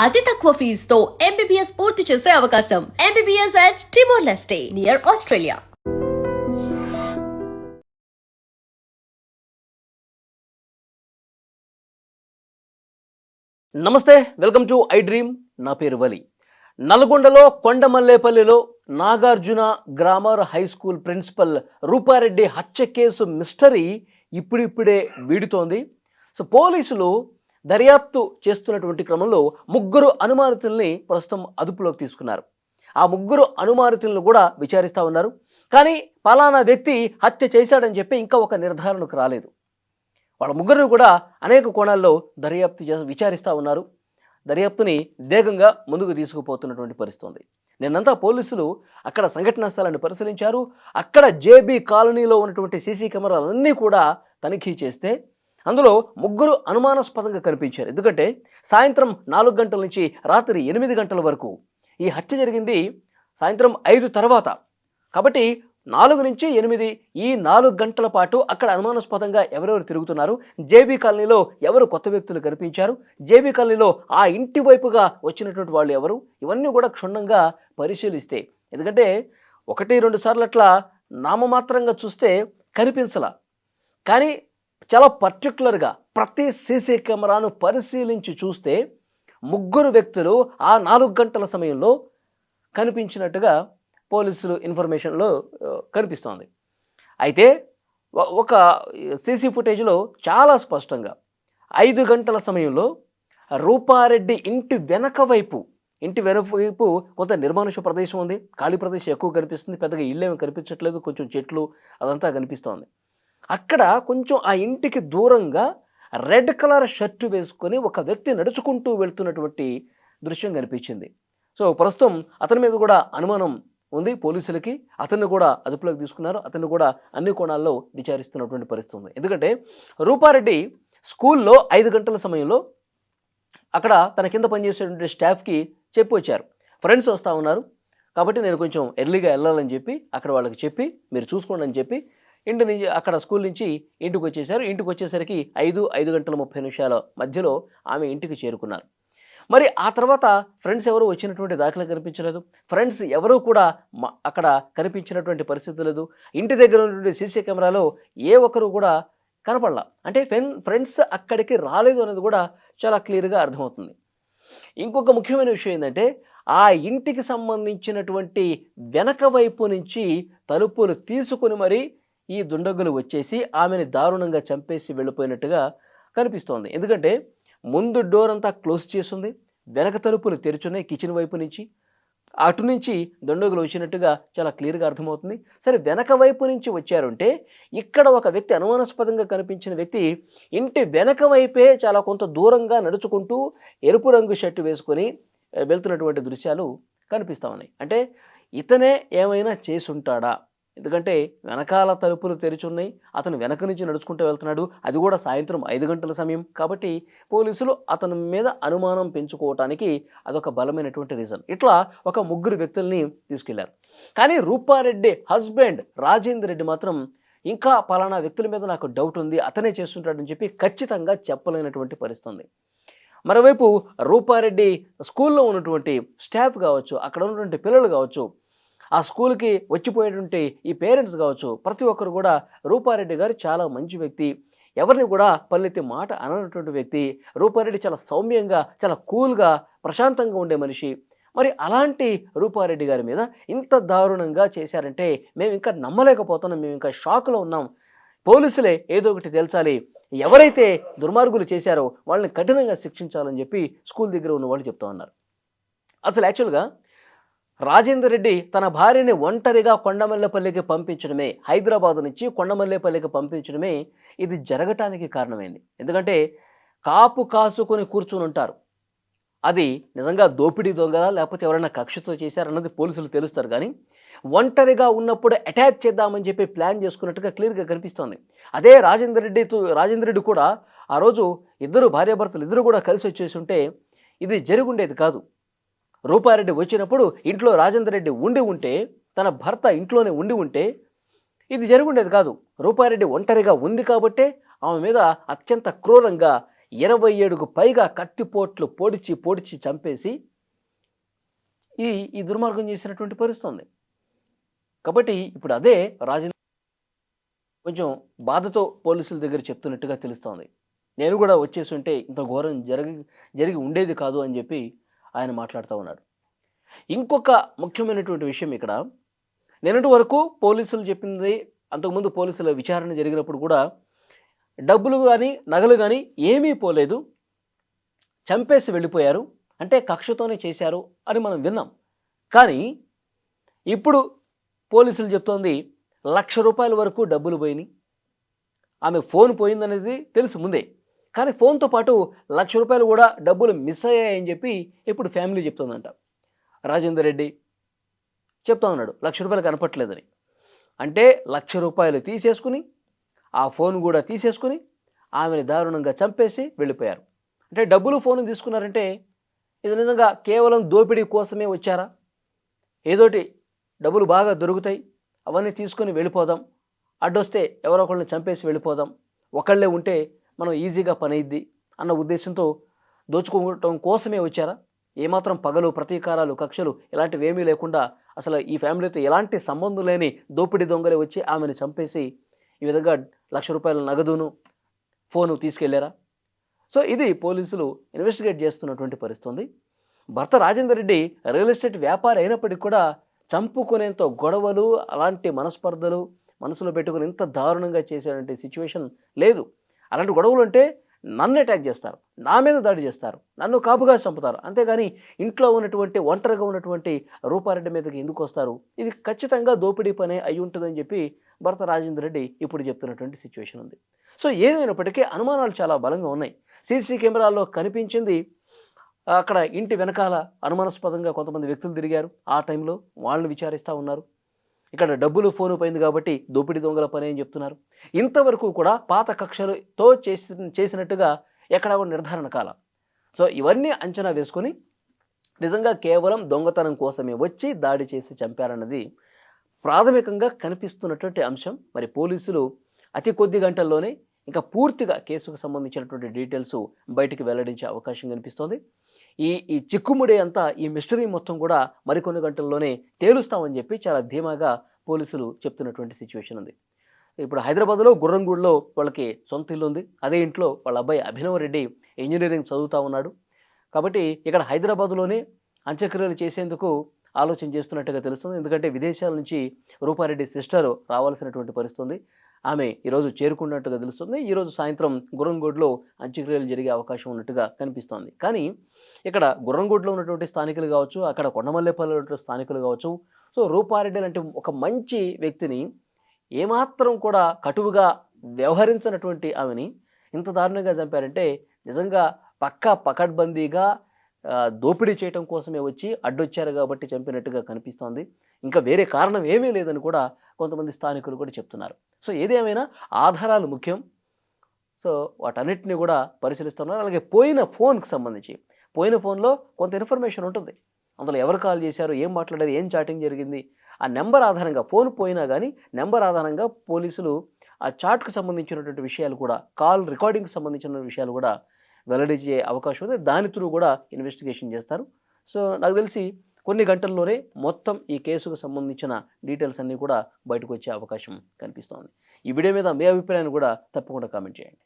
అతి తక్కువ ఫీజుతో ఎంబీబీఎస్ పూర్తి చేసే అవకాశం. MBBS at Timor-Leste near Australia. నమస్తే, వెల్కమ్ టు ఐ డ్రీమ్. నా పేరు వలి. నల్గొండలో కొండమల్లేపల్లిలో Nagarjuna grammar high school principal Rupa Reddy హత్య కేసు మిస్టరీ ఇప్పుడిప్పుడే వీడుతోంది. సో పోలీసులు దర్యాప్తు చేస్తున్నటువంటి క్రమంలో ముగ్గురు అనుమానితుల్ని ప్రస్తుతం అదుపులోకి తీసుకున్నారు. ఆ ముగ్గురు అనుమానితులను కూడా విచారిస్తూ ఉన్నారు. కానీ పలానా వ్యక్తి హత్య చేశాడని చెప్పి ఇంకా ఒక నిర్ధారణకు రాలేదు. వాళ్ళ ముగ్గురు కూడా అనేక కోణాల్లో విచారిస్తూ ఉన్నారు. దర్యాప్తుని వేగంగా ముందుకు తీసుకుపోతున్నటువంటి పరిస్థితి ఉంది. నిన్నంతా పోలీసులు అక్కడ సంఘటనా స్థలాన్ని పరిశీలించారు. అక్కడ జేబీ కాలనీలో ఉన్నటువంటి సీసీ కెమెరాలన్నీ కూడా తనిఖీ చేస్తే అందులో ముగ్గురు అనుమానాస్పదంగా కనిపించారు. ఎందుకంటే సాయంత్రం 4 గంటల నుంచి రాత్రి 8 గంటల వరకు ఈ హత్య జరిగింది సాయంత్రం 5 తర్వాత. కాబట్టి 4 నుంచి 8 ఈ 4 గంటల పాటు అక్కడ అనుమానాస్పదంగా ఎవరెవరు తిరుగుతున్నారు, జేబీ కాలనీలో ఎవరు కొత్త వ్యక్తులు కనిపించారు, జేబీ కాలనీలో ఆ ఇంటి వైపుగా వచ్చినటువంటి వాళ్ళు ఎవరు, ఇవన్నీ కూడా క్షుణ్ణంగా పరిశీలిస్తే, ఎందుకంటే 1-2 సార్లు అట్లా నామమాత్రంగా చూస్తే కనిపించలా, కానీ చాలా పర్టికులర్గా ప్రతి సీసీ కెమెరాను పరిశీలించి చూస్తే ముగ్గురు వ్యక్తులు ఆ 4 గంటల సమయంలో కనిపించినట్టుగా పోలీసులు ఇన్ఫర్మేషన్లో కనిపిస్తోంది. అయితే ఒక సీసీ ఫుటేజ్లో చాలా స్పష్టంగా 5 గంటల సమయంలో రూపారెడ్డి ఇంటి వెనక వైపు కొంత నిర్మానుష్య ప్రదేశం ఉంది, ఖాళీ ప్రదేశం ఎక్కువ కనిపిస్తుంది, పెద్దగా ఇల్లేమి కనిపించట్లేదు, కొంచెం చెట్లు అదంతా కనిపిస్తోంది. అక్కడ కొంచెం ఆ ఇంటికి దూరంగా రెడ్ కలర్ షర్టు వేసుకొని ఒక వ్యక్తి నడుచుకుంటూ వెళ్తున్నటువంటి దృశ్యం కనిపించింది. సో ప్రస్తుతం అతని మీద కూడా అనుమానం ఉంది పోలీసులకి. అతన్ని కూడా అదుపులోకి తీసుకున్నారు. అతన్ని కూడా అన్ని కోణాల్లో విచారిస్తున్నటువంటి పరిస్థితి ఉంది. ఎందుకంటే రూపారెడ్డి స్కూల్లో 5 గంటల సమయంలో అక్కడ తన కింద పనిచేసేటువంటి స్టాఫ్కి చెప్పి వచ్చారు, ఫ్రెండ్స్ వస్తూ ఉన్నారు కాబట్టి నేను కొంచెం ఎర్లీగా వెళ్ళాలని చెప్పి అక్కడ వాళ్ళకి చెప్పి మీరు చూసుకోండి అని చెప్పి ఇంటి నుంచి అక్కడ స్కూల్ నుంచి ఇంటికి వచ్చేసారు. ఇంటికి వచ్చేసరికి 5 గంటల 30 నిమిషాల మధ్యలో ఆమె ఇంటికి చేరుకున్నారు. మరి ఆ తర్వాత ఫ్రెండ్స్ ఎవరు వచ్చినటువంటి దాఖలా కనిపించలేదు. ఫ్రెండ్స్ ఎవరూ కూడా అక్కడ కనిపించినటువంటి పరిస్థితి లేదు. ఇంటి దగ్గర ఉన్నటువంటి సీసీ కెమెరాలో ఏ ఒక్కరు కూడా కనపడలా. అంటే ఫ్రెండ్స్ అక్కడికి రాలేదు అనేది కూడా చాలా క్లియర్గా అర్థమవుతుంది. ఇంకొక ముఖ్యమైన విషయం ఏంటంటే ఆ ఇంటికి సంబంధించినటువంటి వెనక వైపు నుంచి తలుపులు తీసుకుని మరి ఈ దుండగులు వచ్చేసి ఆమెని దారుణంగా చంపేసి వెళ్ళిపోయినట్టుగా కనిపిస్తోంది. ఎందుకంటే ముందు డోర్ అంతా క్లోజ్ చేస్తుంది, వెనక తలుపులు తెరుచున్నాయి కిచెన్ వైపు నుంచి, అటు నుంచి దుండగులు వచ్చినట్టుగా చాలా క్లియర్గా అర్థమవుతుంది. సరే, వెనక వైపు నుంచి వచ్చారంటే ఇక్కడ ఒక వ్యక్తి అనుమానాస్పదంగా కనిపించిన వ్యక్తి ఇంటి వెనక వైపే చాలా కొంత దూరంగా నడుచుకుంటూ ఎరుపు రంగు షర్టు వేసుకొని వెళ్తున్నటువంటి దృశ్యాలు కనిపిస్తూ ఉన్నాయి. అంటే ఇతనే ఏమైనా చేసుంటాడా? ఎందుకంటే వెనకాల తలుపులు తెరిచున్నాయి, అతను వెనక నుంచి నడుచుకుంటూ వెళ్తున్నాడు, అది కూడా సాయంత్రం 5 గంటల సమయం. కాబట్టి పోలీసులు అతని మీద అనుమానం పెంచుకోవటానికి అదొక బలమైనటువంటి రీజన్. ఇట్లా ఒక ముగ్గురు వ్యక్తుల్ని తీసుకెళ్లారు. కానీ రూపారెడ్డి హస్బెండ్ రాజేందర్ రెడ్డి మాత్రం ఇంకా పలానా వ్యక్తుల మీద నాకు డౌట్ ఉంది, అతనే చేస్తుంటాడని చెప్పి ఖచ్చితంగా చెప్పలేనటువంటి పరిస్థితి ఉంది. మరోవైపు రూపారెడ్డి స్కూల్లో ఉన్నటువంటి స్టాఫ్ కావచ్చు, అక్కడ ఉన్నటువంటి పిల్లలు కావచ్చు, ఆ స్కూల్కి వచ్చిపోయేటువంటి ఈ పేరెంట్స్ కావచ్చు, ప్రతి ఒక్కరు కూడా రూపారెడ్డి గారు చాలా మంచి వ్యక్తి, ఎవరిని కూడా పల్లెత్తి మాట అననటువంటి వ్యక్తి, రూపారెడ్డి చాలా సౌమ్యంగా చాలా కూల్గా ప్రశాంతంగా ఉండే మనిషి, మరి అలాంటి రూపారెడ్డి గారి మీద ఇంత దారుణంగా చేశారంటే మేము ఇంకా నమ్మలేకపోతున్నాం, మేము ఇంకా షాక్లో ఉన్నాం, పోలీసులే ఏదో ఒకటి తెలుసాలి, ఎవరైతే దుర్మార్గులు చేశారో వాళ్ళని కఠినంగా శిక్షించాలని చెప్పి స్కూల్ దగ్గర ఉన్న వాళ్ళు చెప్తా ఉన్నారు. అసలు యాక్చువల్గా రాజేందర్ రెడ్డి తన భార్యని ఒంటరిగా కొండమల్లేపల్లికి పంపించడమే, హైదరాబాద్ నుంచి కొండమల్లేపల్లికి పంపించడమే ఇది జరగటానికి కారణమైంది. ఎందుకంటే కాపు కాసుకొని కూర్చుని ఉంటారు, అది నిజంగా దోపిడీ దొంగలా లేకపోతే ఎవరైనా కక్షతో చేశారన్నది పోలీసులు తెలుస్తారు. కానీ ఒంటరిగా ఉన్నప్పుడు అటాక్ చేద్దామని చెప్పి ప్లాన్ చేసుకున్నట్టుగా క్లియర్గా కనిపిస్తోంది. అదే రాజేందర్ రెడ్డి కూడా ఆ రోజు ఇద్దరు భార్యాభర్తలు ఇద్దరు కూడా కలిసి వచ్చేసి ఉంటే ఇది జరిగి ఉండేది కాదు. రూపారెడ్డి వచ్చినప్పుడు ఇంట్లో రాజేందర్ రెడ్డి ఉండి ఉంటే, తన భర్త ఇంట్లోనే ఉండి ఉంటే ఇది జరుగుండేది కాదు. రూపారెడ్డి ఒంటరిగా ఉంది కాబట్టే ఆమె మీద అత్యంత క్రూరంగా 27కు పైగా కత్తిపోట్లు పొడిచి పొడిచి చంపేసి ఈ ఈ దుర్మార్గం చేసినటువంటి పరిస్థితి ఉంది. కాబట్టి ఇప్పుడు అదే రాజేంద్ర కొంచెం బాధతో పోలీసుల దగ్గర చెప్తున్నట్టుగా తెలుస్తోంది. నేను కూడా వచ్చేసి ఉంటే ఇంత ఘోరం జరిగి ఉండేది కాదు అని చెప్పి ఆయన మాట్లాడుతూ ఉన్నాడు. ఇంకొక ముఖ్యమైనటువంటి విషయం ఇక్కడ, నిన్నటి వరకు పోలీసులు చెప్పింది, అంతకుముందు పోలీసుల విచారణ జరిగినప్పుడు కూడా డబ్బులు కానీ నగలు కానీ ఏమీ పోలేదు, చంపేసి వెళ్ళిపోయారు, అంటే కక్షతోనే చేశారు అని మనం విన్నాం. కానీ ఇప్పుడు పోలీసులు చెప్తోంది ₹1,00,000 వరకు డబ్బులు పోయినాయి. ఆమె ఫోన్ పోయిందనేది తెలుసు ముందే, కానీ ఫోన్తో పాటు ₹1,00,000 కూడా డబ్బులు మిస్ అయ్యాయని చెప్పి ఇప్పుడు ఫ్యామిలీ చెప్తోందంట. రాజేందర్ రెడ్డి చెప్తా ఉన్నాడు ₹1,00,000 కనపట్లేదని. అంటే ₹1,00,000 తీసేసుకుని ఆ ఫోన్ కూడా తీసేసుకుని ఆమెను దారుణంగా చంపేసి వెళ్ళిపోయారు. అంటే డబ్బులు ఫోన్ తీసుకున్నారంటే ఇది నిజంగా కేవలం దోపిడీ కోసమే వచ్చారా? ఏదోటి డబ్బులు బాగా దొరుకుతాయి, అవన్నీ తీసుకొని వెళ్ళిపోదాం, అడ్డొస్తే ఎవరో ఒకళ్ళని చంపేసి వెళ్ళిపోదాం, ఒకళ్ళే ఉంటే మనం ఈజీగా పని అయ్యిద్ది అన్న ఉద్దేశంతో దోచుకోవటం కోసమే వచ్చారా? ఏమాత్రం పగలు ప్రతీకారాలు కక్షలు ఇలాంటివి ఏమీ లేకుండా అసలు ఈ ఫ్యామిలీతో ఎలాంటి సంబంధం లేని దోపిడీ దొంగలే వచ్చి ఆమెను చంపేసి ఈ విధంగా ₹1,00,000 నగదును ఫోను తీసుకెళ్లారా? సో ఇది పోలీసులు ఇన్వెస్టిగేట్ చేస్తున్నటువంటి పరిస్థితి. భర్త రాజేందర్ రెడ్డి రియల్ ఎస్టేట్ వ్యాపారి అయినప్పటికీ కూడా చంపుకునేంత గొడవలు, అలాంటి మనస్పర్ధలు మనసులో పెట్టుకుని ఇంత దారుణంగా చేసేటువంటి సిచ్యువేషన్ లేదు. అలాంటి గొడవలు అంటే నన్ను అటాక్ చేస్తారు, నా మీద దాడి చేస్తారు, నన్ను కాపుగా చంపుతారు, అంతేగాని ఇంట్లో ఉన్నటువంటి ఒంటరిగా ఉన్నటువంటి రూపారెడ్డి మీదకి ఎందుకు వస్తారు? ఇది ఖచ్చితంగా దోపిడీ పనే అయి ఉంటుందని చెప్పి భర్త రాజేందర్ రెడ్డి ఇప్పుడు చెప్తున్నటువంటి సిచ్యువేషన్ ఉంది. సో ఏదైనప్పటికీ అనుమానాలు చాలా బలంగా ఉన్నాయి. సీసీ కెమెరాల్లో కనిపించింది అక్కడ ఇంటి వెనకాల అనుమానాస్పదంగా కొంతమంది వ్యక్తులు తిరిగారు. ఆ టైంలో వాళ్ళని విచారిస్తూ ఉన్నారు. ఇక్కడ డబ్బులు ఫోను పోయింది కాబట్టి దోపిడీ దొంగల పని అని చెప్తున్నారు. ఇంతవరకు కూడా పాత కక్షలతో చేసినట్టుగా ఎక్కడ కూడా నిర్ధారణ కాల. సో ఇవన్నీ అంచనా వేసుకొని నిజంగా కేవలం దొంగతనం కోసమే వచ్చి దాడి చేసి చంపారన్నది ప్రాథమికంగా కనిపిస్తున్నటువంటి అంశం. మరి పోలీసులు అతి కొద్ది గంటల్లోనే ఇంకా పూర్తిగా కేసుకు సంబంధించినటువంటి డీటెయిల్స్ బయటికి వెల్లడించే అవకాశం కనిపిస్తోంది. ఈ చిక్కుముడి అంతా, ఈ మిస్టరీ మొత్తం కూడా మరికొన్ని గంటల్లోనే తేలుస్తామని చెప్పి చాలా ధీమాగా పోలీసులు చెప్తున్నటువంటి సిచ్యువేషన్ ఉంది. ఇప్పుడు హైదరాబాద్లో గుర్రంగూడలో వాళ్ళకి సొంత ఇల్లు ఉంది. అదే ఇంట్లో వాళ్ళ అబ్బాయి అభినవ్ రెడ్డి ఇంజనీరింగ్ చదువుతూ ఉన్నాడు. కాబట్టి ఇక్కడ హైదరాబాద్లోనే అంత్యక్రియలు చేసేందుకు ఆలోచన చేస్తున్నట్టుగా తెలుస్తుంది. ఎందుకంటే విదేశాల నుంచి రూపారెడ్డి సిస్టర్ రావాల్సినటువంటి పరిస్థితి. ఆమె ఈరోజు చేరుకున్నట్టుగా తెలుస్తుంది. ఈరోజు సాయంత్రం గుర్రంగూడలో అంత్యక్రియలు జరిగే అవకాశం ఉన్నట్టుగా కనిపిస్తోంది. కానీ ఇక్కడ గుర్రంగూడలో ఉన్నటువంటి స్థానికులు కావచ్చు, అక్కడ కొండమల్లేపల్లిలో ఉన్నటువంటి స్థానికులు కావచ్చు, సో రూపారెడ్డి లాంటి ఒక మంచి వ్యక్తిని ఏమాత్రం కూడా కటువుగా వ్యవహరించినటువంటి ఆమెని ఇంత దారుణంగా చంపారంటే నిజంగా పక్కా పకడ్బందీగా దోపిడీ చేయడం కోసమే వచ్చి అడ్డొచ్చారు కాబట్టి చంపినట్టుగా కనిపిస్తోంది. ఇంకా వేరే కారణం ఏమీ లేదని కూడా కొంతమంది స్థానికులు కూడా చెప్తున్నారు. సో ఏదేమైనా ఆధారాలు ముఖ్యం. సో వాటన్నిటిని కూడా పరిశీలిస్తున్నారు. అలాగే పోయిన ఫోన్కి సంబంధించి పోయిన ఫోన్లో కొంత ఇన్ఫర్మేషన్ ఉంటుంది. అందులో ఎవరు కాల్ చేశారు, ఏం మాట్లాడారు, ఏం చాటింగ్ జరిగింది, ఆ నెంబర్ ఆధారంగా, ఫోన్ పోయినా కానీ నెంబర్ ఆధారంగా పోలీసులు ఆ చాట్కు సంబంధించినటువంటి విషయాలు కూడా, కాల్ రికార్డింగ్కి సంబంధించిన విషయాలు కూడా వెల్లడించే అవకాశం ఉంది. దాని త్రూ కూడా ఇన్వెస్టిగేషన్ చేస్తారు. సో నాకు తెలిసి కొన్ని గంటల్లోనే మొత్తం ఈ కేసుకు సంబంధించిన డీటెయిల్స్ అన్నీ కూడా బయటకు వచ్చే అవకాశం కనిపిస్తోంది. ఈ వీడియో మీద మీ అభిప్రాయాన్ని కూడా తప్పకుండా కామెంట్ చేయండి.